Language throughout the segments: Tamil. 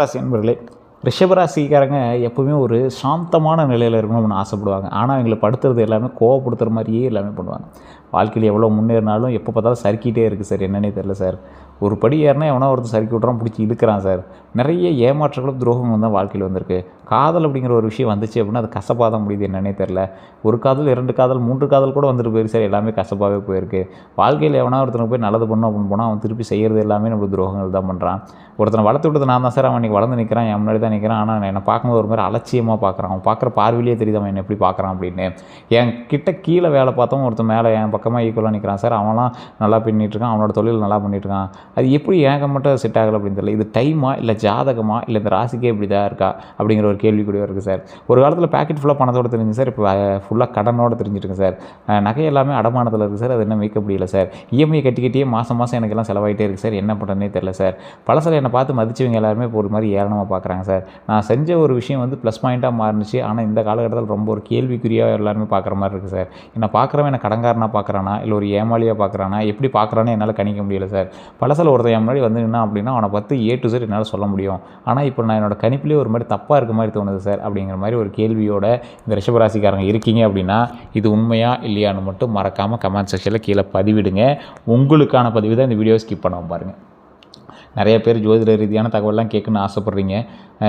ராசி நண்பர்களே, ரிஷபராசிக்காரங்க எப்பவுமே ஒரு சாந்தமான நிலையில் இருக்கணும்னு ஆசைப்படுவாங்க. ஆனால் அவங்கள படுத்துறது எல்லாமே கோவப்படுத்துகிற மாதிரியே எல்லாமே பண்ணுவாங்க. வாழ்க்கையில் எவ்வளோ முன்னேறினாலும் எப்போ பார்த்தாலும் சறுக்கிட்டே இருக்குது சார். என்னன்னே தெரில சார். ஒரு படி ஏறினா எவனோ ஒருத்தர் சறுக்கி விட்றான், பிடிச்சி இழுக்கிறான் சார். நிறைய ஏமாற்றங்களும் துரோகங்களும் தான் வாழ்க்கையில் வந்திருக்கு. காதல் அப்படிங்கிற ஒரு விஷயம் வந்துச்சு அப்படின்னா அது கசப்பாக தான் முடியுது. என்னன்னே தெரில. ஒரு காதல், 2 காதல், 3 காதல் கூட வந்துட்டு போயிருக்கு சார். எல்லாமே கசப்பாகவே போயிருக்கு. வாழ்க்கையில் எவனா ஒருத்தனுக்கு போய் நல்லது பண்ணணும் அப்படின்னு போனால் அவன் திருப்பி செய்கிறது எல்லாமே நம்மளுக்கு துரோகங்கள் தான் பண்ணுறான். ஒருத்தனை வளர்த்து விட்டது நான் தான் சார். அவன் இன்றைக்கி வளர்ந்து நிற்கிறான், என் முன்னாடி தான் நிற்கிறான். ஆனால் என்னை பார்க்கும்போது ஒரு மாதிரி அலட்சியமாக பார்க்குறான். அவன் பார்க்குற பார்வையிலே தெரியுது அவன் என்ன எப்படி பார்க்குறான் அப்படின்னு. என் கிட்ட கீழே வேலை பார்த்தவன் ஒருத்தன் மேலே என் பக்கமாக ஈக்குவலாக நிற்கிறான் சார். அவன்லாம் நல்லா பண்ணிகிட்ருக்கான், அவனோட தொழில் நல்லா பண்ணிகிட்ருக்கான். அது எப்படி ஏங்க மட்டும் செட் ஆகலை அப்படின்னு தெரியல. இது டைமா இல்லை ஜாதகமா இல்லை இந்த ராசிக்கே இப்படி தான் இருக்கா அப்படிங்கிற ஒரு கேள்வி கூட இருக்குது சார். ஒரு காலத்தில் பேக்கெட் ஃபுல்லாக பணத்தோடு தெரிஞ்சு சார். இப்போ ஃபுல்லாக கடனோடு தெரிஞ்சிருக்கு சார். நகை எல்லாமே அடமானத்தில் இருக்குது சார். அது என்ன வைக்க முடியல சார். இஎம்ஐ கட்டிக்கிட்டே மாதம் எனக்கெல்லாம் செலவாகிட்டே இருக்குது சார். என்ன பண்ணுறதுனே தெரில சார். பழசில் என்னை பார்த்து மதிச்சவங்க எல்லாருமே இப்போ ஒரு மாதிரி ஏளனமாக பார்க்குறாங்க சார். நான் செஞ்ச ஒரு விஷயம் வந்து ப்ளஸ் பாயிண்ட்டாக மாறினுச்சு. ஆனால் இந்த காலகட்டத்தில் ரொம்ப ஒரு கேள்விக்குறியாக எல்லாருமே பார்க்குற மாதிரி இருக்குது சார். என்னை பார்க்குறவன் என்னை கடங்காரனாக பார்க்குறானா இல்லை ஒரு ஏமாளியாக பார்க்குறானா, எப்படி பார்க்குறானே என்னால் கணிக்க முடியல சார். பழசில் ஒருத்தன் என் முன்னாடி வந்து நின்னா அப்படின்னா அவனை பார்த்து A to Z என்னால் சொல்ல முடியும். ஆனால் இப்போ நான் என்னோட கணிப்பிலே ஒரு மாதிரி தப்பாக இருக்க மாதிரி தோணுது சார் அப்படிங்கிற மாதிரி ஒரு கேள்வியோட இந்த ரிஷபராசிக்காரங்க இருக்கீங்க அப்படின்னா இது உண்மையா இல்லையான்னு மட்டும் மறக்காமல் கமெண்ட் செக்ஷனில் கீழே பதிவிடுங்க. உங்களுக்கான பதிவு தான் இந்த வீடியோ ஸ்கிப் பண்ணாமல் பாருங்கள். நிறைய பேர் ஜோதிட ரீதியான தகவலாம் கேட்கணுன்னு ஆசைப்பட்றீங்க.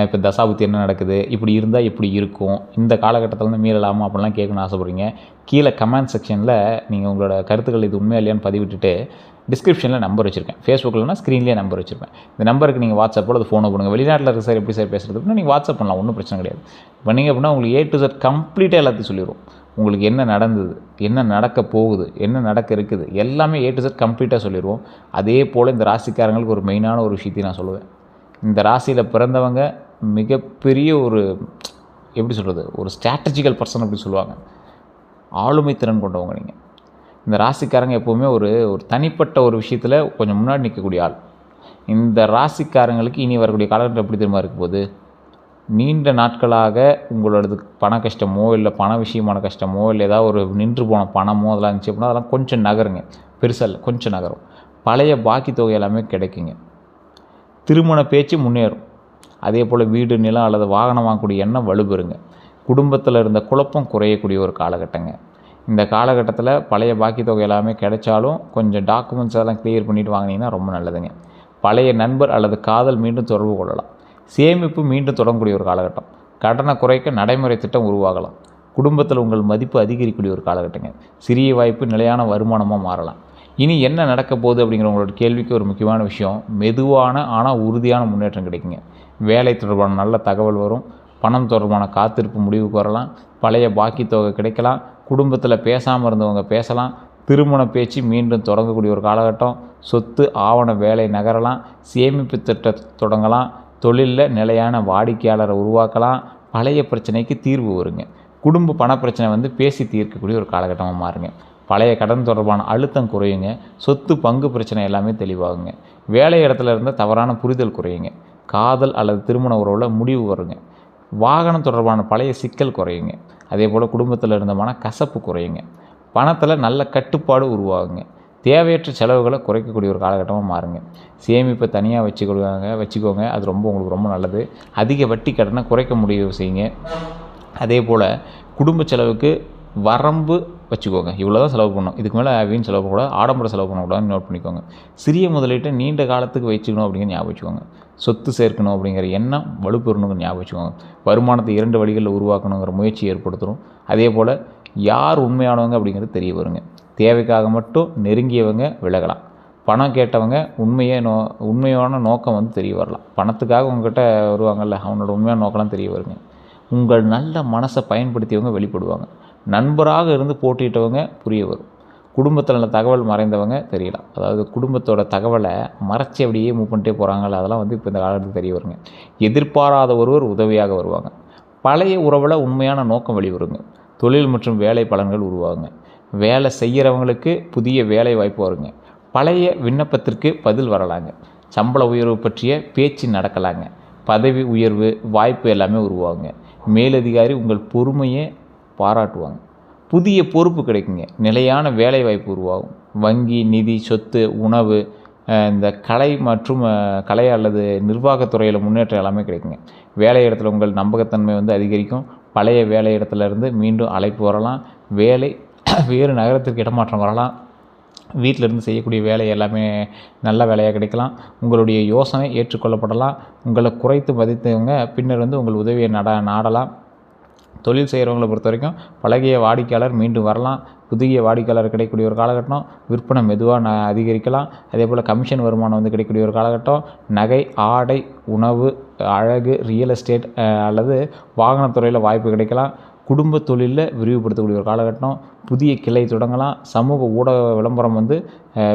இப்போ தசாபுத்தி என்ன நடக்குது, இப்படி இருந்தால் இப்படி இருக்கும், இந்த காலகட்டத்தில் வந்து மீறலாமா அப்படிலாம் கேட்கணுன்னு ஆசைப்பட்றீங்க. கீழே கமெண்ட் செக்ஷனில் நீங்கள் உங்களோட கருத்துக்கள் இது உண்மையா இல்லையான்னு பதிவிட்டுட்டு டிஸ்கிரிப்ஷனில் நம்பர் வச்சுருக்கேன். ஃபேஸ்புக்கில்னா ஸ்க்ரீன்லேயே நம்பர் வச்சுருப்பேன். இந்த நம்பருக்கு நீங்கள் வாட்ஸ்அப்போட அது ஃபோனை பண்ணுங்கள். வெளிநாட்டில் இருக்க சார் எப்படி சார் பேசுகிறது அப்படின்னா நீங்கள் வாட்ஸ்அப் பண்ணலாம், ஒன்றும் பிரச்சனை கிடையாது. பண்ணிங்க அப்படின்னா உங்களுக்கு A to Z கம்ப்ளீட்டாக எல்லாத்தையும் சொல்லிடுவோம். உங்களுக்கு என்ன நடந்தது, என்ன நடக்க போகுது, என்ன நடக்க இருக்குது எல்லாமே A to Z கம்ப்ளீட்டாக சொல்லிடுவோம். அதே போல் இந்த ராசிக்காரங்களுக்கு ஒரு மெயினான ஒரு விஷயத்தையும் நான் சொல்லுவேன். இந்த ராசியில் பிறந்தவங்க மிகப்பெரிய ஒரு எப்படி சொல்கிறது, ஒரு ஸ்ட்ராட்டஜிக்கல் பர்சன் அப்படி சொல்லுவாங்க. ஆளுமை திறன் கொண்டவங்க நீங்கள். இந்த ராசிக்காரங்க எப்போவுமே ஒரு தனிப்பட்ட ஒரு விஷயத்தில் கொஞ்சம் முன்னாடி நிற்கக்கூடிய ஆள். இந்த ராசிக்காரங்களுக்கு இனி வரக்கூடிய காலகட்டம் எப்படி தெரியுமா இருக்க போகுது, நீண்ட நாட்களாக உங்களோடது பண கஷ்டமோ இல்லை பண விஷயமான கஷ்டமோ இல்லை ஏதாவது ஒரு நின்று போன பணமோ அதெல்லாம் இருந்துச்சு அப்படின்னா அதெல்லாம் கொஞ்சம் நகருங்க. பெருசாக இல்லை, கொஞ்சம் நகரும். பழைய பாக்கி தொகை எல்லாமே கிடைக்குங்க. திருமண பேச்சு முன்னேறும். அதே போல் வீடு, நிலம் அல்லது வாகனம் வாங்கக்கூடிய எண்ணம் வலுப்பெறுங்க. குடும்பத்தில் இருந்த குழப்பம் குறையக்கூடிய ஒரு காலகட்டங்க. இந்த காலகட்டத்தில் பழைய பாக்கி தொகை எல்லாமே கிடைச்சாலும் கொஞ்சம் டாக்குமெண்ட்ஸ் எல்லாம் கிளியர் பண்ணிவிட்டு வாங்கினீங்கன்னா ரொம்ப நல்லதுங்க. பழைய நண்பர் அல்லது காதல் மீண்டும் தொடர்பு கொள்ளலாம். சேமிப்பு மீண்டும் தொடங்கக்கூடிய ஒரு காலகட்டம். கடனை குறைக்க நடைமுறை திட்டம் உருவாகலாம். குடும்பத்தில் உங்கள் மதிப்பு அதிகரிக்கக்கூடிய ஒரு காலகட்டங்க. சிறிய வாய்ப்பு நிலையான வருமானமாக மாறலாம். இனி என்ன நடக்க போகுது அப்படிங்கிற உங்களோட கேள்விக்கு ஒரு முக்கியமான விஷயம், மெதுவான ஆனால் உறுதியான முன்னேற்றம் கிடைக்குங்க. வேலை தொடர்பான நல்ல தகவல் வரும். பணம் தொடர்பான காத்திருப்பு முடிவுக்கு வரலாம். பழைய பாக்கி தொகை கிடைக்கலாம். குடும்பத்தில் பேசாமல் இருந்தவங்க பேசலாம். திருமண பேச்சு மீண்டும் தொடங்கக்கூடிய ஒரு காலகட்டம். சொத்து ஆவண வேலை நகரலாம். சேமிப்பு திட்டத்தை தொடங்கலாம். தொழிலில் நிலையான வாடிக்கையாளரை உருவாக்கலாம். பழைய பிரச்சனைக்கு தீர்வு வருங்க. குடும்ப பணப்பிரச்சனை வந்து பேசி தீர்க்கக்கூடிய ஒரு காலகட்டமாக மாறுங்க. பழைய கடன் தொடர்பான அழுத்தம் குறையுங்க. சொத்து பங்கு பிரச்சனை எல்லாமே தெளிவாகுங்க. வேலை இடத்துல இருந்த தவறான புரிதல் குறையுங்க. காதல் அல்லது திருமண உறவில் முடிவு வருங்க. வாகனம் தொடர்பான பழைய சிக்கல் குறையுங்க. அதே போல் குடும்பத்தில் இருந்த கசப்பு குறையுங்க. பணத்தில் நல்ல கட்டுப்பாடு உருவாகுங்க. தேவையற்ற செலவுகளை குறைக்கக்கூடிய ஒரு காலகட்டமாக மாறுங்க. சேமிப்பை தனியாக வச்சுக்கோங்க. அது உங்களுக்கு ரொம்ப நல்லது. அதிக வட்டி கடனை குறைக்க முடிவு செய்யுங்க. அதே போல் குடும்ப செலவுக்கு வரம்பு வச்சுக்கோங்க. இவ்வளோ தான் செலவு பண்ணணும், இதுக்கு மேலே வீண் செலவு பண்ணக்கூடாது, ஆடம்பர செலவு பண்ணக்கூடாதுன்னு நோட் பண்ணிக்கோங்க. சிறிய முதலீட்டை நீண்ட காலத்துக்கு வச்சுக்கணும் அப்படிங்கிற ஞாபகம் வச்சுக்கோங்க. சொத்து சேர்க்கணும் அப்படிங்கிற எண்ணம் வலுப்பெறணுங்கிற ஞாபகம் வச்சுக்கோங்க. வருமானத்தை 2 வழிகளில் உருவாக்கணுங்கிற முயற்சி ஏற்படுத்தணும். அதே போல் யார் உண்மையானவங்க அப்படிங்கிறது தெரிய வருங்க. தேவைக்காக மட்டும் நெருங்கியவங்க விலகலாம். பணம் கேட்டவங்க உண்மையான நோக்கம் வந்து தெரிய வரலாம். பணத்துக்காக உங்கள்கிட்ட வருவாங்கள்ல, அவனோட உண்மையான நோக்கம்லாம் தெரிய வருங்க. உங்கள் நல்ல மனசை பயன்படுத்தியவங்க வெளிப்படுவாங்க. நண்பராக இருந்து போட்டியிட்டவங்க புரிய வரும். குடும்பத்தில் நல்ல தகவல் மறைந்தவங்க தெரியலாம். அதாவது குடும்பத்தோட தகவலை மறைச்சி அப்படியே மூவ் பண்ணிட்டே போகிறாங்கல்ல, அதெல்லாம் வந்து இப்போ இந்த காலத்துக்கு தெரிய வருங்க. எதிர்பாராத ஒருவர் உதவியாக வருவாங்க. பழைய உறவில் உண்மையான நோக்கம் வெளிவருங்க. தொழில் மற்றும் வேலை பலன்கள் உருவாகுங்க. வேலை செய்கிறவங்களுக்கு புதிய வேலை வாய்ப்பு வருங்க. பழைய விண்ணப்பத்திற்கு பதில் வரலாங்க. சம்பள உயர்வு பற்றிய பேச்சு நடக்கலாங்க. பதவி உயர்வு வாய்ப்பு எல்லாமே உருவாகுங்க. மேலதிகாரி உங்கள் பொறுமையை பாராட்டுவாங்க. புதிய பொறுப்பு கிடைக்குங்க. நிலையான வேலை வாய்ப்பு உருவாகும். வங்கி, நிதி, சொத்து, உணவு இந்த கலை மற்றும் கலை அல்லது நிர்வாகத்துறையில் முன்னேற்றம் எல்லாமே கிடைக்குங்க. வேலை இடத்துல உங்கள் நம்பகத்தன்மை வந்து அதிகரிக்கும். பழைய வேலை இடத்துலேருந்து மீண்டும் அழைப்பு வரலாம். வேலை வேறு நகரத்திற்கு இடமாற்றம் வரலாம். வீட்டில் இருந்து செய்யக்கூடிய வேலை எல்லாமே நல்ல வேலையாக கிடைக்கலாம். உங்களுடைய யோசனை ஏற்றுக்கொள்ளப்படலாம். உங்களை குறைத்து மதித்தவங்க பின்னர் வந்து உங்கள் உதவியை நாடலாம். தொழில் செய்கிறவங்களை பொறுத்த வரைக்கும் பழகிய வாடிக்கையாளர் மீண்டும் வரலாம். புதிய வாடிக்கையாளர் கிடைக்கக்கூடிய ஒரு காலகட்டம். விற்பனை மெதுவாக அதிகரிக்கலாம். அதே போல் கமிஷன் வருமானம் வந்து கிடைக்கக்கூடிய ஒரு காலகட்டம். நகை, ஆடை, உணவு, அழகு, ரியல் எஸ்டேட் அல்லது வாகனத்துறையில் வாய்ப்பு கிடைக்கலாம். குடும்ப தொழிலில் விரிவுபடுத்தக்கூடிய ஒரு காலகட்டம். புதிய கிளை தொடங்கலாம். சமூக ஊடக விளம்பரம் வந்து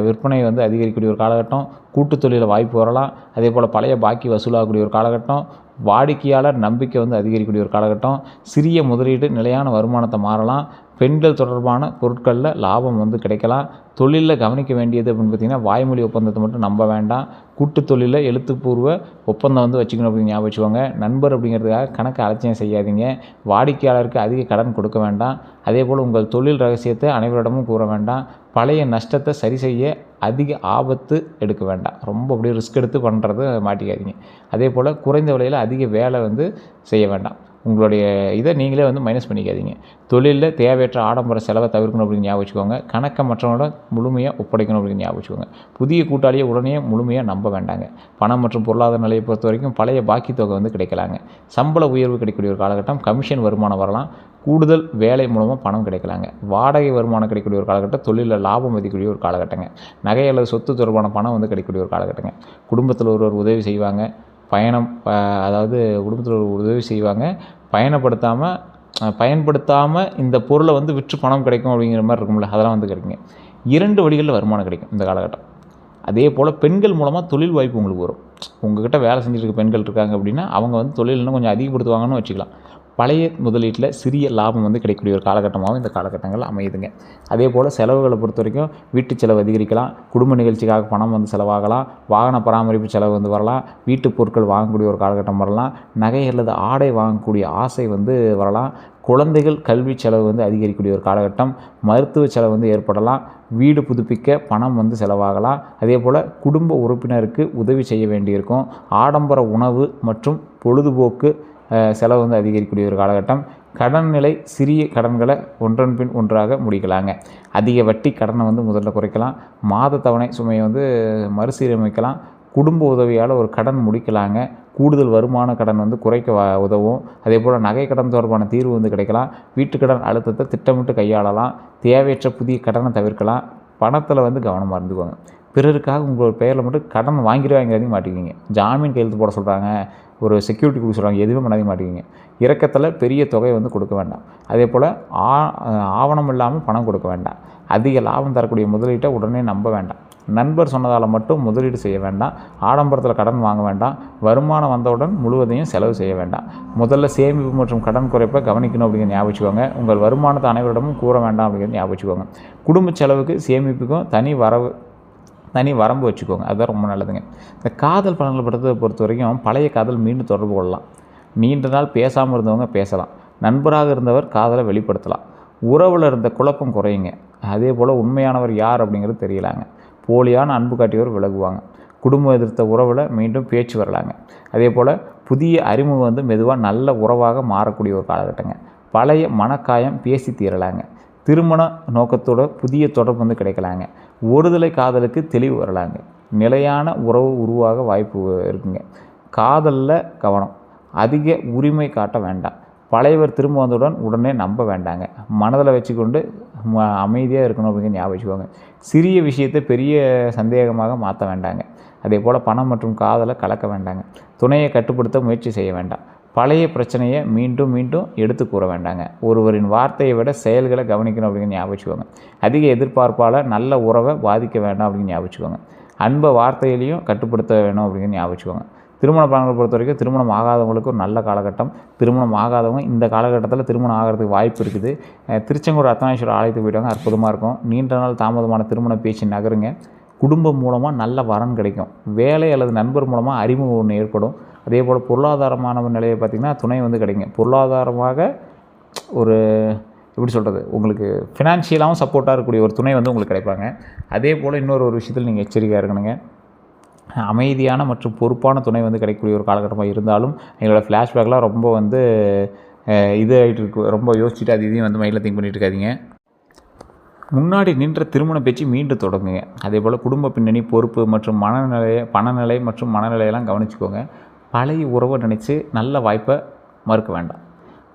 விற்பனை வந்து அதிகரிக்கக்கூடிய ஒரு காலகட்டம். கூட்டுத் தொழிலில் வாய்ப்பு வரலாம். அதே போல் பழைய பாக்கி வசூலாகக்கூடிய ஒரு காலகட்டம். வாடிக்கையாளர் நம்பிக்கை வந்து அதிகரிக்கக்கூடிய ஒரு காலகட்டம். சிறிய முதலீடு நிலையான வருமானத்தை மாறலாம். பெண்கள் தொடர்பான பொருட்களில் லாபம் வந்து கிடைக்கலாம். தொழிலில் கவனிக்க வேண்டியது அப்படின்னு பார்த்திங்கன்னா வாய்மொழி ஒப்பந்தத்தை மட்டும் நம்ப வேண்டாம். கூட்டு தொழிலில் எழுத்துப்பூர்வ ஒப்பந்தம் வந்து வச்சுக்கணும் அப்படின்னு ஞாபகம் வச்சுக்கோங்க. நண்பர் அப்படிங்கிறதுக்காக கணக்கு அலட்சியம் செய்யாதீங்க. வாடிக்கையாளருக்கு அதிக கடன் கொடுக்க வேண்டாம். அதே போல் உங்கள் தொழில் ரகசியத்தை அனைவரிடமும் கூற வேண்டாம். பழைய நஷ்டத்தை சரி செய்ய அதிக ஆபத்து எடுக்க வேண்டாம். ரொம்ப அப்படியே ரிஸ்க் எடுத்து பண்ணுறது மாட்டிக்காதீங்க. அதே போல் குறைந்த விலையில் அதிக வேலை வந்து செய்ய வேண்டாம். உங்களுடைய இதை நீங்களே வந்து மைனஸ் பண்ணிக்காதீங்க. தொழிலில் தேவையற்ற ஆடம்பர செலவை தவிர்க்கணும் அப்படின்னு ஞாபகம் வச்சுக்கோங்க. கணக்கை மற்றவங்களோட முழுமையாக ஒப்படைக்கணும் அப்படின்னு ஞாபகம் வச்சுக்கோங்க. புதிய கூட்டாளியை உடனே முழுமையாக நம்ப வேண்டாங்க. பணம் மற்றும் பொருளாதார நிலையை பொறுத்த வரைக்கும் பழைய பாக்கி தொகை வந்து கிடைக்கலாங்க. சம்பள உயர்வு கிடைக்கக்கூடிய ஒரு காலகட்டம். கமிஷன் வருமானம் வரலாம். கூடுதல் வேலை மூலமாக பணம் கிடைக்கலாங்க. வாடகை வருமானம் கிடைக்கக்கூடிய ஒரு காலகட்டம். தொழிலில் லாபம் மதிக்கக்கூடிய ஒரு காலகட்டங்க. நகை அல்லது சொத்து தொடர்பான பணம் வந்து கிடைக்கக்கூடிய ஒரு காலகட்டங்க. குடும்பத்தில் ஒருவர் உதவி செய்வாங்க. அதாவது குடும்பத்தில் ஒரு உதவி செய்வாங்க. பயன்படுத்தாமல் இந்த பொருளை வந்து விற்று பணம் கிடைக்கும் அப்படிங்கிற மாதிரி இருக்கும்ல, அதெல்லாம் வந்து கிடைக்குங்க. 2 வழிகளில் வருமானம் கிடைக்கும் இந்த காலகட்டம். அதே போல் பெண்கள் மூலமாக தொழில் வாய்ப்பு உங்களுக்கு வரும். உங்கள்கிட்ட வேலை செஞ்சுட்டு இருக்க பெண்கள் இருக்காங்க அப்படின்னா அவங்க வந்து தொழில் இன்னும் கொஞ்சம் அதிகப்படுத்துவாங்கன்னு வச்சுக்கலாம். பழைய முதலீட்டில் சிறிய லாபம் வந்து கிடைக்கக்கூடிய ஒரு காலகட்டமாகவும் இந்த காலகட்டங்கள் அமையுதுங்க. அதே போல் செலவுகளை பொறுத்த வரைக்கும் வீட்டு செலவு அதிகரிக்கலாம். குடும்ப நிகழ்ச்சிக்காக பணம் வந்து செலவாகலாம். வாகன பராமரிப்பு செலவு வந்து வரலாம். வீட்டு பொருட்கள் வாங்கக்கூடிய ஒரு காலகட்டம் வரலாம். நகை அல்லது ஆடை வாங்கக்கூடிய ஆசை வந்து வரலாம். குழந்தைகள் கல்வி செலவு வந்து அதிகரிக்கக்கூடிய ஒரு காலகட்டம். மருத்துவ செலவு வந்து ஏற்படலாம். வீடு புதுப்பிக்க பணம் வந்து செலவாகலாம். அதே போல் குடும்ப உறுப்பினருக்கு உதவி செய்ய வேண்டியிருக்கும். ஆடம்பர உணவு மற்றும் பொழுதுபோக்கு செலவு வந்து அதிகரிக்கக்கூடிய ஒரு காலகட்டம். கடன் நிலை சிறிய கடன்களை ஒன்றன் பின் ஒன்றாக முடிக்கலாங்க. அதிக வட்டி கடனை வந்து முதல்ல குறைக்கலாம். மாத தவணை சுமையை வந்து மறுசீரமைக்கலாம். குடும்ப உதவியால் ஒரு கடன் முடிக்கலாங்க. கூடுதல் வருமான கடன் வந்து குறைக்க உதவும். அதே போல் நகை கடன் தொடர்பான தீர்வு வந்து கிடைக்கலாம். வீட்டுக்கடன் அழுத்தத்தை திட்டமிட்டு கையாளலாம். தேவையற்ற புதிய கடனை தவிர்க்கலாம். பணத்தில் வந்து கவனமாக இருந்துக்கோங்க. பிறருக்காக உங்களோட பெயரில் மட்டும் கடன் வாங்கிறதையும் மாட்டிக்கிங்க. ஜாமீன் கையெழுத்து போட சொல்கிறாங்க, ஒரு செக்யூரிட்டி கொடுக்க சொல்கிறாங்க, எதுவுமே பண்ணாதையும் மாட்டிக்கிங்க. இறக்கத்தில் பெரிய தொகை வந்து கொடுக்க வேண்டாம். அதே போல் ஆவணம் இல்லாமல் பணம் கொடுக்க வேண்டாம். அதிக லாபம் தரக்கூடிய முதலீட்டை உடனே நம்ப வேண்டாம். நண்பர் சொன்னதால் மட்டும் முதலீடு செய்ய வேண்டாம். ஆடம்பரத்தில் கடன் வாங்க வேண்டாம். வருமானம் வந்தவுடன் முழுவதையும் செலவு செய்ய வேண்டாம். முதல்ல சேமிப்பு மற்றும் கடன் குறைப்பை கவனிக்கணும் அப்படிங்கிற ஞாபகம் வச்சுக்கோங்க. உங்கள் வருமானத்தை அனைவரிடமும் கூற வேண்டாம் அப்படிங்கிறது ஞாபகம் வச்சுக்கோங்க. குடும்ப செலவுக்கு சேமிப்புக்கும் தனி வரம்பு வச்சுக்கோங்க. அதுதான் ரொம்ப நல்லதுங்க. இந்த காதல் பலன்களை பொறுத்த வரைக்கும் பழைய காதல் மீண்டும் தொடர்பு கொள்ளலாம். நீண்ட நாள் பேசாமல் இருந்தவங்க பேசலாம். நண்பராக இருந்தவர் காதலை வெளிப்படுத்தலாம். உறவில் இருந்த குழப்பம் குறையுங்க. அதே போல் உண்மையானவர் யார் அப்படிங்கிறது தெரியலாங்க. போலியான அன்பு காட்டியவர் விலகுவாங்க. குடும்பம் எதிர்த்த உறவில் மீண்டும் பேச்சு வரலாங்க. அதே போல் புதிய அறிமுகம் வந்து மெதுவாக நல்ல உறவாக மாறக்கூடிய ஒரு காலகட்டங்க. பழைய மனக்காயம் பேசி தீரலாங்க. திருமண நோக்கத்தோட புதிய தொடர்பு வந்து கிடைக்கலாங்க. ஒருதலை காதலுக்கு தெளிவு வரலாங்க. நிலையான உறவு உருவாக வாய்ப்பு இருக்குங்க. காதலில் கவனம். அதிக உரிமை காட்ட வேண்டாம். பழையவர் திரும்ப வந்தவுடன் உடனே நம்ப வேண்டாங்க. மனதில் வச்சுக்கொண்டு அமைதியாக இருக்கணும் அப்படிங்கிற ஞாபகம் வச்சுக்கோங்க. சிறிய விஷயத்தை பெரிய சந்தேகமாக மாற்ற வேண்டாங்க. அதே போல் பணம் மற்றும் காதலை கலக்க வேண்டாங்க. துணையை கட்டுப்படுத்த முயற்சி செய்ய வேண்டாம். பழைய பிரச்சனையை மீண்டும் எடுத்து கூற வேண்டாங்க. ஒருவரின் வார்த்தையை விட செயல்களை கவனிக்கணும் அப்படிங்கிற ஞாபகம் வச்சுக்கோங்க. அதிக எதிர்பார்ப்பால் நல்ல உறவை பாதிக்க வேண்டாம் அப்படின்னு ஞாபகம் வச்சுக்கோங்க. அன்பை வார்த்தையிலையும் கட்டுப்படுத்த வேணும் அப்படிங்கிற ஞாபகம் வச்சுக்கோங்க. திருமண பலன்களை பொறுத்த வரைக்கும் திருமணம் ஆகாதவங்களுக்கு ஒரு நல்ல காலகட்டம். திருமணம் ஆகாதவங்க இந்த காலகட்டத்தில் திருமணம் ஆகிறதுக்கு வாய்ப்பு இருக்குது. திருச்செங்கோடு அர்த்தநாரீஸ்வரர் ஆலயத்துக்கு போய்ட்டாங்க, அற்புதமாக இருக்கும். நீண்ட நாள் தாமதமான திருமண பேச்சு நகருங்க. குடும்பம் மூலமாக நல்ல வரன் கிடைக்கும். வேலை அல்லது நண்பர் மூலமாக அறிமுகம் ஒன்று ஏற்படும். அதே போல் பொருளாதாரமான நிலையை பார்த்திங்கன்னா துணை வந்து கிடைக்கும். பொருளாதாரமாக ஒரு எப்படி சொல்கிறது, உங்களுக்கு ஃபினான்ஷியலாகவும் சப்போர்ட்டாக இருக்கக்கூடிய ஒரு துணை வந்து உங்களுக்கு கிடைப்பாங்க. அதே போல் இன்னொரு விஷயத்தில் நீங்கள் எச்சரிக்கையாக இருக்கணுங்க. அமைதியான மற்றும் பொறுப்பான துணை வந்து கிடைக்கக்கூடிய ஒரு காலகட்டமாக இருந்தாலும் எங்களோட ஃப்ளாஷ்பேக்லாம் ரொம்ப வந்து இது ஆகிட்டு இருக்கு. ரொம்ப யோசிச்சுட்டு அது இதையும் வந்து மைண்டில் திங்க் பண்ணிட்டு இருக்காதீங்க. முன்னாடி நின்ற திருமண பேச்சு மீண்டும் தொடங்குங்க. அதே போல் குடும்ப பின்னணி, பொறுப்பு மற்றும் பணநிலை மற்றும் மனநிலையெல்லாம் கவனிச்சுக்கோங்க. பழைய உறவை நினச்சி நல்ல வாய்ப்பை மறுக்க வேண்டாம்.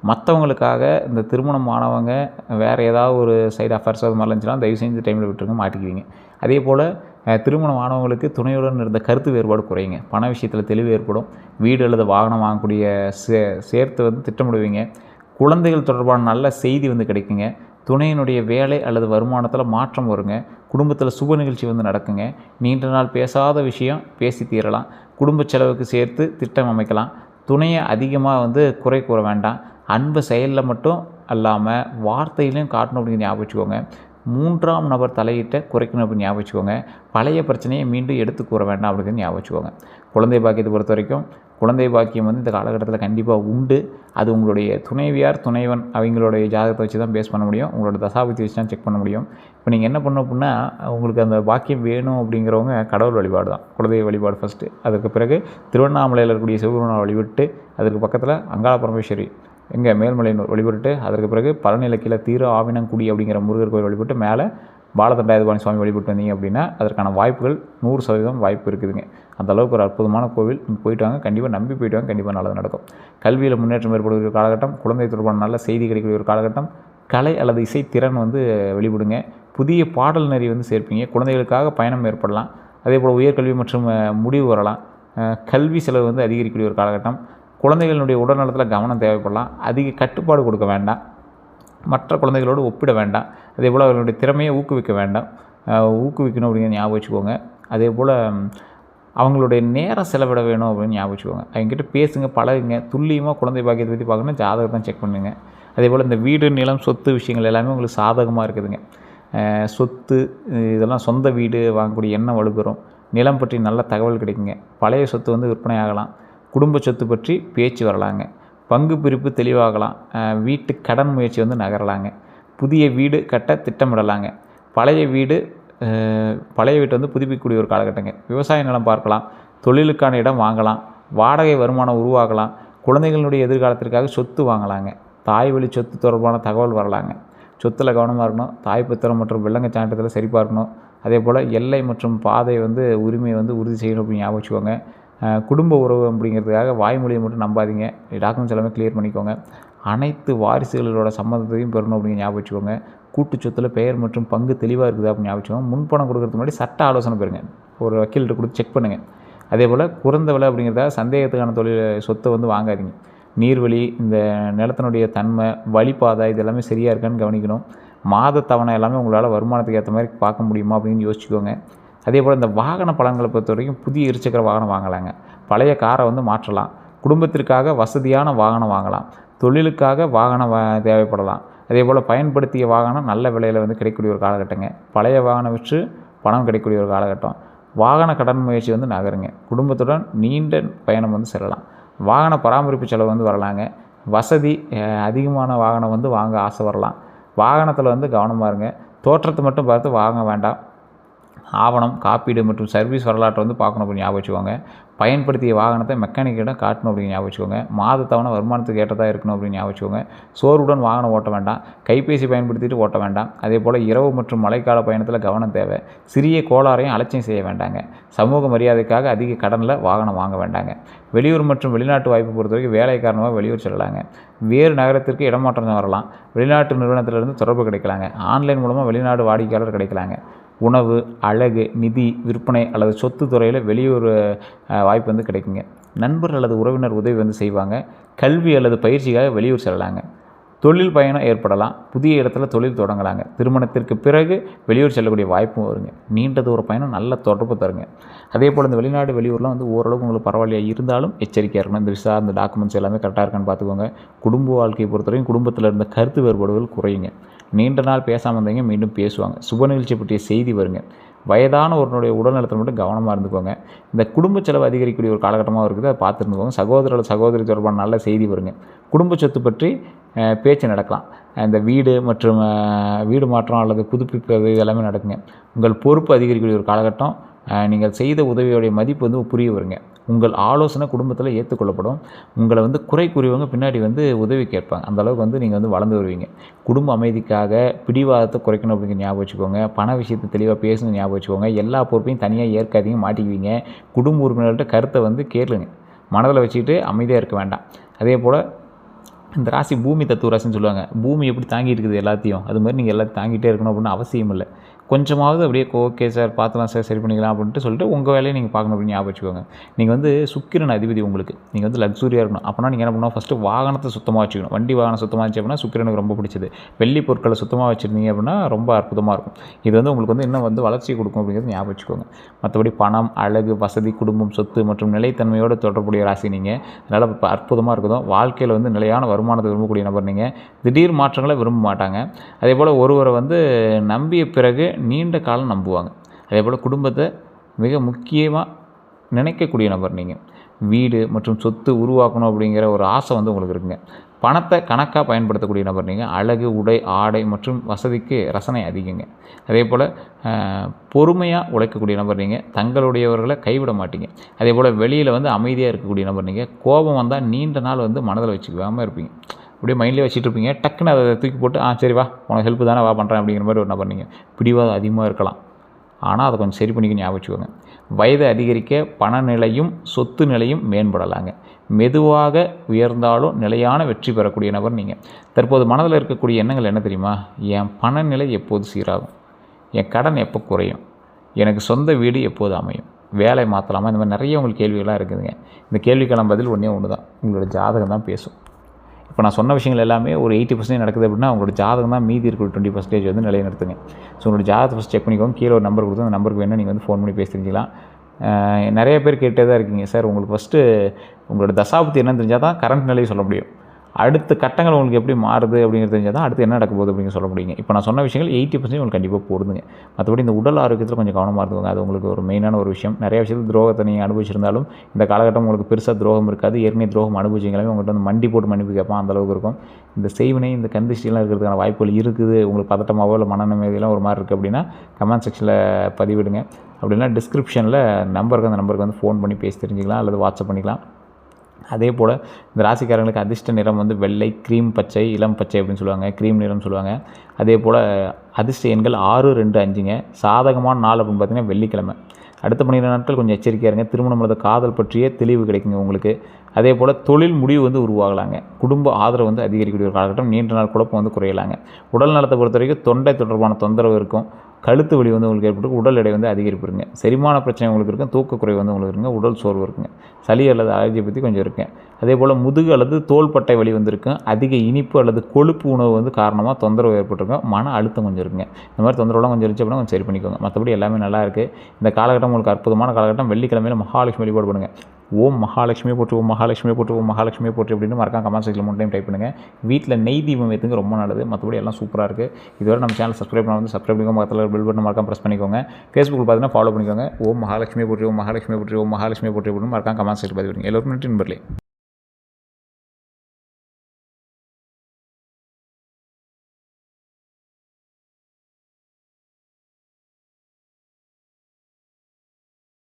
மற்றவங்களுக்காக இந்த திருமணம் ஆனவங்க வேறு ஏதாவது ஒரு சைடு அஃபேர்ஸ் அது மாதிரிலாம் இருந்துச்சுன்னா தயவு செஞ்சு டைமில் விட்டுருங்க, மாட்டிக்குவீங்க. அதே போல் திருமணம் ஆனவங்களுக்கு துணையுடன் இருந்த கருத்து வேறுபாடு குறையுங்க. பண விஷயத்தில் தெளிவு ஏற்படும். வீடு அல்லது வாகனம் வாங்கக்கூடிய சேர்த்து வந்து திட்டமிடுவீங்க. குழந்தைகள் தொடர்பான நல்ல செய்தி வந்து கிடைக்குங்க. துணையினுடைய வேலை அல்லது வருமானத்தில் மாற்றம் வருங்க. குடும்பத்தில் சுப நிகழ்ச்சி வந்து நடக்குங்க. நீண்ட நாள் பேசாத விஷயம் பேசி தீரலாம். குடும்ப செலவுக்கு சேர்த்து திட்டம் அமைக்கலாம். துணையை அதிகமாக வந்து குறை கூற வேண்டாம். அன்பு செயலில் மட்டும் அல்லாமல் வார்த்தையிலையும் காட்டணும் அப்படிங்கிற ஞாபகம் வச்சுக்கோங்க. 3ஆம் நபர் தலையிட்ட குறைக்கணும் அப்படின்னு ஞாபகம் வச்சுக்கோங்க. பழைய பிரச்சனையை மீண்டும் எடுத்து கூற வேண்டாம் அப்படிங்கிறது ஞாபகம் வச்சுக்கோங்க. குழந்தை பாக்கியத்தை பொறுத்த வரைக்கும் குழந்தை பாக்கியம் வந்து இந்த காலகட்டத்தில் கண்டிப்பாக உண்டு. அது உங்களுடைய துணைவியார், துணைவன் அவங்களுடைய ஜாதகத்தை வச்சு தான் பேஸ் பண்ண முடியும். உங்களோட தசாபுத்தி வச்சு தான் செக் பண்ண முடியும். இப்போ நீங்கள் என்ன பண்ணணும் அப்படின்னா, உங்களுக்கு அந்த பாக்கியம் வேணும் அப்படிங்கிறவங்க கடவுள் வழிபாடு தான். குலதெய்வ வழிபாடு ஃபஸ்ட்டு. அதற்கு பிறகு திருவண்ணாமலையில் இருக்கக்கூடிய சிவபெருமானை வழிபட்டு, அதற்கு பக்கத்தில் அங்காள பரமேஸ்வரி மேல்மலையனூர் வழிபட்டு, அதற்கு பிறகு பழனியில் கீழே தீர ஆவினங்குடி அப்படிங்கிற முருகர் கோயில் வழிபட்டு மேலே பாலதண்டாயுதபாணி சுவாமி வழிபட்டு வந்தீங்க அப்படின்னா அதற்கான வாய்ப்புகள் 100% வாய்ப்பு இருக்குதுங்க. அந்தளவுக்கு ஒரு அற்புதமான கோவில். நீங்கள் போயிட்டு வாங்க, கண்டிப்பாக நம்பி போயிட்டு வாங்க, கண்டிப்பாக நல்லது நடக்கும். கல்வியில் முன்னேற்றம் ஏற்படக்கூடிய ஒரு காலகட்டம். குழந்தை தொடர்பான நல்ல செய்தி கிடைக்கக்கூடிய ஒரு காலகட்டம். கலை அல்லது இசை திறன் வந்து வெளிவிடுங்க. புதிய பாடல் நெறி வந்து சேர்ப்பீங்க. குழந்தைகளுக்காக பயணம் ஏற்படலாம். அதே போல் உயர்கல்வி மற்றும் முடிவு வரலாம். கல்வி செலவு வந்து அதிகரிக்கக்கூடிய ஒரு காலகட்டம். குழந்தைகளுடைய உடல்நலத்தில் கவனம் தேவைப்படலாம். அதிக கட்டுப்பாடு கொடுக்க வேண்டாம். மற்ற குழந்தைகளோடு ஒப்பிட வேண்டாம். அதே போல் அவர்களுடைய திறமையை ஊக்குவிக்க வேண்டாம். ஊக்குவிக்கணும் அப்படிங்கிற ஞாபகம் வச்சுக்கோங்க. அதே போல் அவங்களுடைய நேரம் செலவிட வேணும் அப்படின்னு ஞாபகம் வச்சுக்கோங்க. அவங்ககிட்ட பேசுங்க, பழகுங்க. துல்லியமாக குழந்தை பாக்கியத்தை பற்றி பார்க்கணும், ஜாதகத்தை தான் செக் பண்ணுங்க. அதே போல் இந்த வீடு, நிலம், சொத்து விஷயங்கள் எல்லாமே உங்களுக்கு சாதகமாக இருக்குதுங்க. சொத்து இதெல்லாம் சொந்த வீடு வாங்கக்கூடிய எண்ணம் வலுப்பெறும். நிலம் பற்றி நல்ல தகவல் கிடைக்குங்க. பழைய சொத்து வந்து விற்பனை ஆகலாம். குடும்ப சொத்து பற்றி பேச்சு வரலாங்க. பங்கு பிரிப்பு தெளிவாகலாம். வீட்டு கடன் முயற்சி வந்து நகரலாங்க. புதிய வீடு கட்ட திட்டமிடலாங்க. பழைய வீட்டை வந்து புதுப்பிக்கக்கூடிய ஒரு காலகட்டங்க. விவசாய நிலம் பார்க்கலாம். தொழிலுக்கான இடம் வாங்கலாம். வாடகை வருமானம் உருவாகலாம். குழந்தைகளுடைய எதிர்காலத்திற்காக சொத்து வாங்கலாங்க. தாய் வழி சொத்து தொடர்பான தகவல் வரலாங்க. சொத்தில் கவனமாக இருக்கணும். தாய் பத்திரம் மற்றும் வில்லங்க சான்றிதழை சரிபார்க்கணும். அதே போல் எல்லை மற்றும் பாதை வந்து உரிமையை வந்து உறுதி செய்யணும் அப்படின்னு ஞாபகம் வச்சுக்கோங்க. குடும்ப உறவு அப்படிங்கிறதுக்காக வாய்மொழியை மட்டும் நம்பாதீங்க. டாக்குமெண்ட்ஸ் எல்லாமே கிளியர் பண்ணிக்கோங்க. அனைத்து வாரிசுகளோட சம்மதத்தையும் பெறணும் அப்படிங்கிற ஞாபகம் வச்சுக்கோங்க. கூட்டு சொத்தில் பெயர் மற்றும் பங்கு தெளிவாக இருக்குது அப்படின்னு ஞாபகம் வச்சுக்கோங்க. முன்பணம் கொடுக்கறதுக்கு முன்னாடி சட்ட ஆலோசனை பெறுங்க. ஒரு வக்கீல்கிட்ட கொடுத்து செக் பண்ணுங்கள். அதே போல் குறைந்த விலை அப்படிங்கிறத சந்தேகத்துக்கான சொத்தை வந்து வாங்காதீங்க. நீர்வழி, இந்த நிலத்தினுடைய தன்மை, வழிபாதை இது எல்லாமே சரியாக இருக்கான்னு கவனிக்கணும். மாத தவணை எல்லாமே உங்களால் வருமானத்துக்கு ஏற்ற மாதிரி பார்க்க முடியுமா அப்படின்னு யோசிச்சுக்கோங்க. அதே போல் இந்த வாகன பலன்களை பொறுத்த வரைக்கும் புதிய இருசக்கர வாகனம் வாங்கலாங்க. பழைய காரை வந்து மாற்றலாம். குடும்பத்திற்காக வசதியான வாகனம் வாங்கலாம். தொழிலுக்காக வாகனம் தேவைப்படலாம். அதே போல் பயன்படுத்திய வாகனம் நல்ல விலையில் வந்து கிடைக்கக்கூடிய ஒரு காலகட்டங்க. பழைய வாகனம் விற்று பணம் கிடைக்கக்கூடிய ஒரு காலகட்டம். வாகன கடன் முயற்சி வந்து நகருங்க. குடும்பத்துடன் நீண்ட பயணம் வந்து செல்லலாம். வாகன பராமரிப்பு செலவு வந்து வரலாங்க. வசதி அதிகமான வாகனம் வந்து வாங்க ஆசை வரலாம். வாகனத்தில் வந்து கவனமாக இருங்க. தோற்றத்தை மட்டும் பார்த்து வாங்க வேண்டாம். ஆவணம், காப்பீடு மற்றும் சர்வீஸ் வரலாற்றை வந்து பார்க்கணும் அப்படின்னு ஞாபகம் வச்சுக்கோங்க. பயன்படுத்திய வாகனத்தை மெக்கானிக்கிடம் காட்டணும் அப்படின்னு ஞாபகம் வச்சுக்கோங்க. மாத தவணை வருமானத்துக்கு ஏற்றதாக இருக்கணும் அப்படின்னு ஞாபகம் வச்சுக்கோங்க. சோர்வுடன் வாகனம் ஓட்ட வேண்டாம். கைபேசி பயன்படுத்திட்டு ஓட்ட வேண்டாம். அதே போல் இரவு மற்றும் மழைக்கால பயணத்தில் கவனம் தேவை. சிறிய கோளாறையும் அலட்சியம் செய்ய வேண்டாங்க. சமூக மரியாதைக்காக அதிக கடனில் வாகனம் வாங்க வேண்டாங்க. வெளியூர் மற்றும் வெளிநாட்டு வாய்ப்பு பொறுத்த வரைக்கும் வேலை காரணமாக வெளியூர் செல்லலாங்க. வேறு நகரத்திற்கு இடமாற்றம் வரலாம். வெளிநாட்டு நிறுவனத்திலிருந்து தொடர்பு கிடைக்கலாங்க. ஆன்லைன் மூலமாக வெளிநாடு வாடிக்கையாளர் கிடைக்கலாங்க. உணவு, அழகு, நிதி, விற்பனை அல்லது சொத்து துறையில் வெளியூர் வாய்ப்பு வந்து கிடைக்குங்க. நண்பர் அல்லது உறவினர் உதவி வந்து செய்வாங்க. கல்வி அல்லது பயிற்சிக்காக வெளியூர் செல்லலாங்க. தொழில் பயணம் ஏற்படலாம். புதிய இடத்துல தொழில் தொடங்கலாங்க. திருமணத்திற்கு பிறகு வெளியூர் செல்லக்கூடிய வாய்ப்பும் வருங்க. நீண்ட தூர பயணம் நல்ல தொடர்பு தருங்க. அதே போல் இந்த வெளிநாடு வெளியூர்லாம் வந்து ஓரளவுக்கு உங்களுக்கு பரவாயில்லையா இருந்தாலும் எச்சரிக்கையாக இருக்கணும். இந்த விசா, இந்த டாக்குமெண்ட்ஸ் எல்லாமே கரெக்டாக இருக்கான்னு பார்த்துக்கோங்க. குடும்ப வாழ்க்கையை பொறுத்தவரைக்கும் குடும்பத்தில் இருந்த கருத்து வேறுபாடுகள் குறையுங்க. நீண்ட நாள் பேசாமல் இருந்தவங்க மீண்டும் பேசுவாங்க. சுப நிகழ்ச்சி பற்றிய செய்தி வருங்க. வயதான ஒருவனுடைய உடல்நலத்தில் மட்டும் கவனமாக இருந்துக்கோங்க. இந்த குடும்ப செலவு அதிகரிக்கக்கூடிய ஒரு காலகட்டமாக இருக்குது. அதை பார்த்துருந்துக்கோங்க. சகோதர சகோதரி தொடர்பான நல்ல செய்தி வருங்க. குடும்ப சொத்து பற்றி பேச்சு நடக்கலாம். இந்த வீடு மற்றும் வீடு மாற்றம் அல்லது புதுப்பிப்பது இதெல்லாமே நடக்குங்க. உங்கள் பொறுப்பு அதிகரிக்கக்கூடிய ஒரு காலகட்டம். நீங்கள் செய்த உதவியோடைய மதிப்பு வந்து புரிய வருங்க. உங்கள் ஆலோசனை குடும்பத்தில் ஏற்றுக்கொள்ளப்படும். உங்களை வந்து குறை கூறியவங்க பின்னாடி வந்து உதவி கேட்பாங்க. அந்தளவுக்கு வந்து நீங்கள் வந்து வளர்ந்து வருவீங்க. குடும்ப அமைதிக்காக பிடிவாதத்தை குறைக்கணும் அப்படிங்கிற ஞாபகம் வச்சுக்கோங்க. பண விஷயத்தை தெளிவாக பேசணும் ஞாபகம் வச்சுக்கோங்க. எல்லா பொறுப்பையும் தனியாக ஏற்காதீங்க, மாட்டிக்குவீங்க. குடும்ப உறுப்பினர்கள்ட்ட கருத்தை வந்து கேளுங்க. மனதில் வச்சுக்கிட்டு அமைதியாக இருக்க வேண்டாம். அதே போல் இந்த ராசி பூமி தத்துவ ராசின்னு சொல்லுவாங்க. பூமி எப்படி தாங்கிட்டு இருக்குது எல்லாத்தையும், அது மாதிரி நீங்கள் எல்லாத்தையும் தாங்கிட்டே இருக்கணும் அப்படின்னு அவசியம் இல்லை. கொஞ்சமாவது அப்படியே ஓகே சார் பார்த்துலாம் சார், சரி பண்ணிக்கலாம் அப்படின்ட்டு சொல்லிட்டு உங்கள் வேலையை நீங்கள் பார்க்கணும் அப்படின்னு ஞாபகம் வச்சுக்கோங்க. நீங்கள் வந்து சுக்கிரன் அதிபதி உங்களுக்கு. நீங்கள் வந்து லக்ஸுரியாக இருக்கணும். அப்போனா நீங்கள் என்ன பண்ணணும், ஃபஸ்ட்டு வாகனத்தை சுத்தமாக வச்சுக்கணும். வண்டி வாகனம் சுத்தமாக இருந்துச்சு அப்படின்னா சுக்கிரனுக்கு ரொம்ப பிடிச்சது. வெள்ளி பொருட்களை சுத்தமாக வச்சுருந்தீங்க அப்படின்னா ரொம்ப அற்புதமாக இருக்கும். இது வந்து உங்களுக்கு வந்து இன்னும் வந்து வளர்ச்சி கொடுக்கும் அப்படிங்கிறது ஞாபகம் வச்சுக்கோங்க. மற்றபடி பணம், அழகு, வசதி, குடும்பம், சொத்து மற்றும் நிலைத்தன்மையோடு தொடர்புடைய ராசி நீங்கள். அதனால் இப்போ அற்புதமாக இருக்குதும். வாழ்க்கையில் வந்து நிலையான வருமானத்தை விரும்பக்கூடிய நபர் நீங்கள். திடீர் மாற்றங்களை விரும்ப மாட்டாங்க. அதே போல் ஒருவரை வந்து நம்பிய பிறகு நீண்ட காலம் நம்புவாங்க. அதே போல் குடும்பத்தை மிக முக்கியமாக நினைக்கக்கூடிய நபர் நீங்கள். வீடு மற்றும் சொத்து உருவாக்கணும் அப்படிங்கிற ஒரு ஆசை வந்து உங்களுக்கு இருக்குங்க. பணத்தை கணக்காக பயன்படுத்தக்கூடிய நபர் நீங்கள். அழகு, உடை, ஆடை மற்றும் வசதிக்கு ரசனை அதிகங்க. அதே போல் பொறுமையாக உழைக்கக்கூடிய நபர் நீங்கள். தங்களுடையவர்களை கைவிட மாட்டீங்க. அதே போல் வெளியில் வந்து அமைதியாக இருக்கக்கூடிய நபர் நீங்கள். கோபம் வந்தால் நீண்ட நாள் வந்து மனதில் வச்சுக்காமல் இருப்பீங்க. அப்படியே மைண்ட்லேயே வச்சுட்டு இருப்பீங்க. டக்குன்னு அதை தூக்கி போட்டு சரி வா, உனக்கு ஹெல்ப் தானே வா பண்ணுறேன் அப்படிங்கிற மாதிரி ஒரு நபர் நீங்கள். பிடிவாதம் அதிகமாக இருக்கலாம், ஆனால் அதை கொஞ்சம் சரி பண்ணிக்க ஞாபகம் வச்சுக்கோங்க. வயது அதிகரிக்க பண நிலையும் சொத்து நிலையும் மேம்படலாங்க. மெதுவாக உயர்ந்தாலும் நிலையான வெற்றி பெறக்கூடிய நபர் நீங்கள். தற்போது மனதில் இருக்கக்கூடிய எண்ணங்கள் என்ன தெரியுமா? என் பணநிலை எப்போது சீராகும், என் கடன் எப்போ குறையும், எனக்கு சொந்த வீடு எப்போது அமையும், வேலை மாற்றலாமா, இந்த மாதிரி நிறைய உங்களுக்கு கேள்விகளாக இருக்குதுங்க. இந்த கேள்விக்கான பதில் ஒன்றே ஒன்று தான், உங்களோட ஜாதகம் தான் பேசும். இப்போ நான் சொன்ன விஷயங்கள் எல்லாமே ஒரு 80% நடக்குது அப்படின்னா உங்களோட ஜாதகம் தான் மீதி இருக்கிற 20% வந்து நிலைநிறுத்துங்க. ஸோ உங்களோட ஜாதகத்தை ஃபஸ்ட் செக் பண்ணிக்கோங்க. கீழே ஒரு நம்பர் கொடுத்து அந்த நம்பருக்கு வேணும் நீங்கள் வந்து ஃபோன் பண்ணி பேசி தெரிஞ்சிக்கலாம். நிறைய பேர் கேட்டே தான் இருக்கீங்க, சார் உங்களுக்கு ஃபஸ்ட்டு உங்களோட தசாபுத்தி என்னன்னு தெரிஞ்சால் தான் கரண்ட் நிலையை சொல்ல முடியும். அடுத்த கட்டங்கள் உங்களுக்கு எப்படி மாறுது அப்படிங்கிறது தெரிஞ்சால் தான் அடுத்து என்ன நடக்க போகுது அப்படிங்கிற சொல்ல முடியுங்க. இப்போ நான் சொன்ன விஷயங்கள் 80% உங்களுக்கு கண்டிப்பாக போடுதுங்க. மற்றபடி இந்த உடல் ஆரோக்கியத்தில் கொஞ்சம் கவனமாக இருந்துங்க. அது உங்களுக்கு ஒரு மெயினான ஒரு விஷயம். நிறைய விஷயத்தில் துரோகத்தை நீங்கள் அனுபவிச்சிருந்தாலும் இந்த காலகட்டம் உங்களுக்கு பெருசாக துரோகம் இருக்காது. ஏற்கனவே துரோகம் அனுபவிச்சிங்களாமே உங்கள்கிட்ட வந்து மண்டி போட்டு மன்னிப்பு கேட்பான், அந்தளவுக்கு இருக்கும். இந்த செய்வினை, இந்த கந்திஷ்டிலாம் இருக்கிறதுக்கான வாய்ப்புகள் இருக்குது. உங்களுக்கு பதட்டமாவோ இல்லை மனநிலையெல்லாம் ஒரு மாதிரி இருக்குது அப்படின்னா கமெண்ட் செக்ஷனில் பதிவிடுங்க. அப்படின்னா டிஸ்கிரிப்ஷனில் நம்பருக்கு அந்த நம்பருக்கு வந்து ஃபோன் பண்ணி பேசி தெரிஞ்சுக்கலாம் அல்லது வாட்ஸ்அப் பண்ணிக்கலாம். அதே போல் இந்த ராசிக்காரங்களுக்கு அதிர்ஷ்ட நிறம் வந்து வெள்ளை, க்ரீம் பச்சை, இளம் பச்சை அப்படின்னு சொல்லுவாங்க, க்ரீம் நிறம் சொல்லுவாங்க. அதே போல் அதிர்ஷ்ட எண்கள் 6, 2, 5ங்க. சாதகமான நாள் அப்படின்னு பார்த்தீங்கன்னா வெள்ளிக்கிழமை. அடுத்த 12 நாட்கள் கொஞ்சம் எச்சரிக்கையாக இருங்க. திருமணம் அல்லது காதல் பற்றிய தெளிவு கிடைக்குங்க உங்களுக்கு. அதே போல் தொழில் முடிவு வந்து உருவாகலாங்க. குடும்ப ஆதரவு வந்து அதிகரிக்கக்கூடிய ஒரு காலகட்டம். நீண்ட நாள் குழப்பம் வந்து குறையலாங்க. உடல் நலத்தை பொறுத்த வரைக்கும் தொண்டை தொடர்பான தொந்தரவு இருக்கும். கழுத்து வலி வந்து உங்களுக்கு ஏற்பட்டு உடல் எடை வந்து அதிகரிப்புருங்க. செரிமான பிரச்சனை உங்களுக்கு இருக்கும். தூக்கக்குறை வந்து உங்களுக்கு இருக்குங்க. உடல் சோர்வு இருக்குங்க. சளி அல்லது அலர்ஜியை பற்றி கொஞ்சம் இருக்குங்க. அதே போல் முதுகு அல்லது தோள்பட்டை வலி வந்து இருக்கும். அதிக இனிப்பு அல்லது கொழுப்பு உணவு வந்து காரணமாக தொந்தரவு ஏற்பட்டுருக்கும். மன அழுத்தம் கொஞ்சம் இருக்குங்க. இந்த மாதிரி தொந்தரவுலாம் கொஞ்சம் இருந்துச்சு அப்படின்னா கொஞ்சம் சரி பண்ணிக்கோங்க. மற்றபடி எல்லாமே நல்லா இருக்குது. இந்த காலகட்டம் உங்களுக்கு அற்புதமான காலகட்டம். வெள்ளிக்கிழமையில் மகாலட்சுமி வழிபாடு பண்ணுங்கள். ஓம் மகாலட்சுமியை போட்டு, ஓம் மகாலட்சுமியை போட்டு, ஓம் மகாலட்சுமியை போட்டு அப்படின்னு மறக்காம கமெண்ட் செக்ஷனில் 3 டைம் டைப் பண்ணுங்கள். வீட்டில் நெய் தீபம் ஏற்றுங்க, ரொம்ப நல்லது. மற்றபடி எல்லாம் சூப்பராக இருக்குது. இதுவரை நம்ம சேனல் சப்ஸ்கிரைப் பண்ண வந்து சப்ஸ்கிரைப் பண்ணிக்கோங்க. பக்கத்தில் பெல் பட்டன் மறக்காம ப்ரெஸ் பண்ணிக்கோங்க. ஃபேஸ்புக்கில் பார்த்தீங்கன்னா ஃபாலோ பண்ணிக்கோங்க. ஓம் மகாலட்சுமியை போட்டு, ஓம் மகாலட்சுமியை போட்டு, ஓம் மகாலட்சுமியை போட்டு அப்படின்னு மறக்காம கமெண்ட் செக்ஷனில் பதிவிடுங்க. எல்லோருக்கும் நன்றி நண்பர்களே.